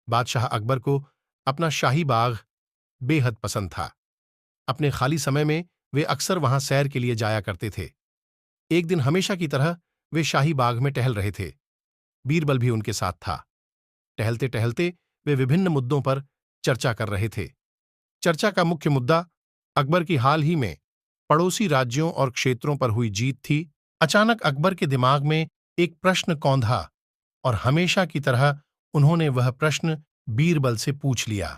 बादशाह अकबर को अपना शाही बाग बेहद पसंद था। अपने खाली समय में वे अक्सर वहां सैर के लिए जाया करते थे। एक दिन हमेशा की तरह वे शाही बाग में टहल रहे थे। बीरबल भी उनके साथ था। टहलते टहलते वे विभिन्न मुद्दों पर चर्चा कर रहे थे। चर्चा का मुख्य मुद्दा अकबर की हाल ही में पड़ोसी राज्यों और क्षेत्रों पर हुई जीत थी। अचानक अकबर के दिमाग में एक प्रश्न कौंधा और हमेशा की तरह उन्होंने वह प्रश्न बीरबल से पूछ लिया।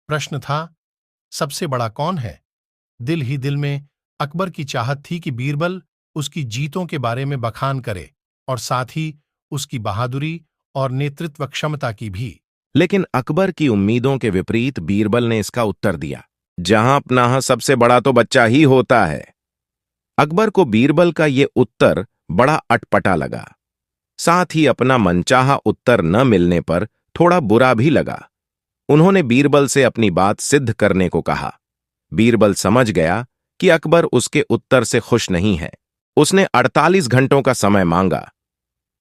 प्रश्न था, सबसे बड़ा कौन है? दिल ही दिल में अकबर की चाहत थी कि बीरबल उसकी जीतों के बारे में बखान करे और साथ ही उसकी बहादुरी और नेतृत्व क्षमता की भी। लेकिन अकबर की उम्मीदों के विपरीत बीरबल ने इसका उत्तर दिया, जहां अपना सबसे बड़ा तो बच्चा ही होता है। अकबर को बीरबल का ये उत्तर बड़ा अटपटा लगा। साथ ही अपना मनचाहा उत्तर न मिलने पर थोड़ा बुरा भी लगा। उन्होंने बीरबल से अपनी बात सिद्ध करने को कहा। बीरबल समझ गया कि अकबर उसके उत्तर से खुश नहीं है। उसने 48 घंटों का समय मांगा।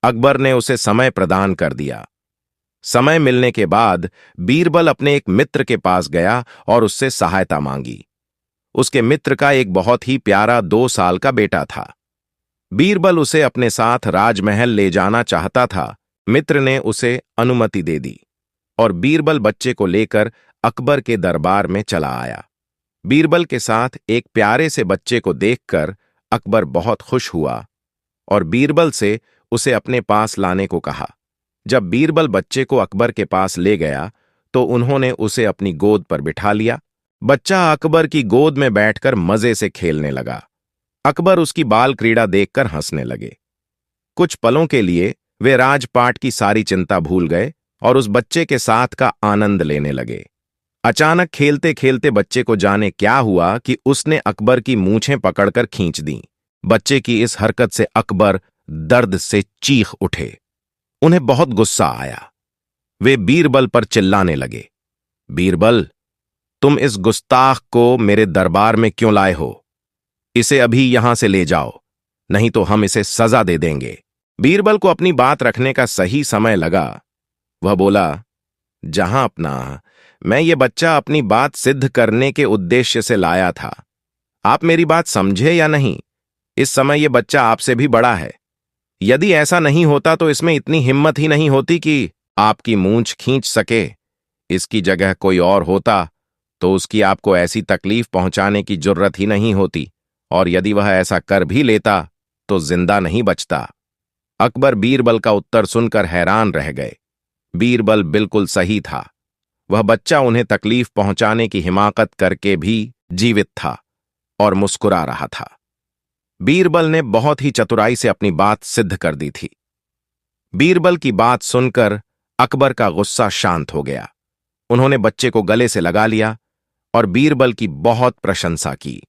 अकबर ने उसे समय प्रदान कर दिया। समय मिलने के बाद बीरबल अपने एक मित्र के पास गया और उससे सहायता मांगी। उसके मित्र का एक बहुत ही प्यारा 2 साल का बेटा था। बीरबल उसे अपने साथ राजमहल ले जाना चाहता था। मित्र ने उसे अनुमति दे दी और बीरबल बच्चे को लेकर अकबर के दरबार में चला आया। बीरबल के साथ एक प्यारे से बच्चे को देखकर अकबर बहुत खुश हुआ और बीरबल से उसे अपने पास लाने को कहा। जब बीरबल बच्चे को अकबर के पास ले गया तो उन्होंने उसे अपनी गोद पर बिठा लिया। बच्चा अकबर की गोद में बैठकर मजे से खेलने लगा। अकबर उसकी बाल क्रीड़ा देखकर हंसने लगे। कुछ पलों के लिए वे राजपाट की सारी चिंता भूल गए और उस बच्चे के साथ का आनंद लेने लगे। अचानक खेलते खेलते बच्चे को जाने क्या हुआ कि उसने अकबर की मूंछें पकड़कर खींच दी। बच्चे की इस हरकत से अकबर दर्द से चीख उठे। उन्हें बहुत गुस्सा आया। वे बीरबल पर चिल्लाने लगे, बीरबल, तुम इस गुस्ताख को मेरे दरबार में क्यों लाए हो? इसे अभी यहां से ले जाओ, नहीं तो हम इसे सजा दे देंगे। बीरबल को अपनी बात रखने का सही समय लगा। वह बोला, जहां अपना, मैं ये बच्चा अपनी बात सिद्ध करने के उद्देश्य से लाया था। आप मेरी बात समझे या नहीं? इस समय यह बच्चा आपसे भी बड़ा है। यदि ऐसा नहीं होता तो इसमें इतनी हिम्मत ही नहीं होती कि आपकी मूंछ खींच सके। इसकी जगह कोई और होता तो उसकी आपको ऐसी तकलीफ पहुंचाने की जुर्रत ही नहीं होती, और यदि वह ऐसा कर भी लेता तो जिंदा नहीं बचता। अकबर बीरबल का उत्तर सुनकर हैरान रह गए। बीरबल बिल्कुल सही था। वह बच्चा उन्हें तकलीफ पहुंचाने की हिमाकत करके भी जीवित था और मुस्कुरा रहा था। बीरबल ने बहुत ही चतुराई से अपनी बात सिद्ध कर दी थी। बीरबल की बात सुनकर अकबर का गुस्सा शांत हो गया। उन्होंने बच्चे को गले से लगा लिया और बीरबल की बहुत प्रशंसा की।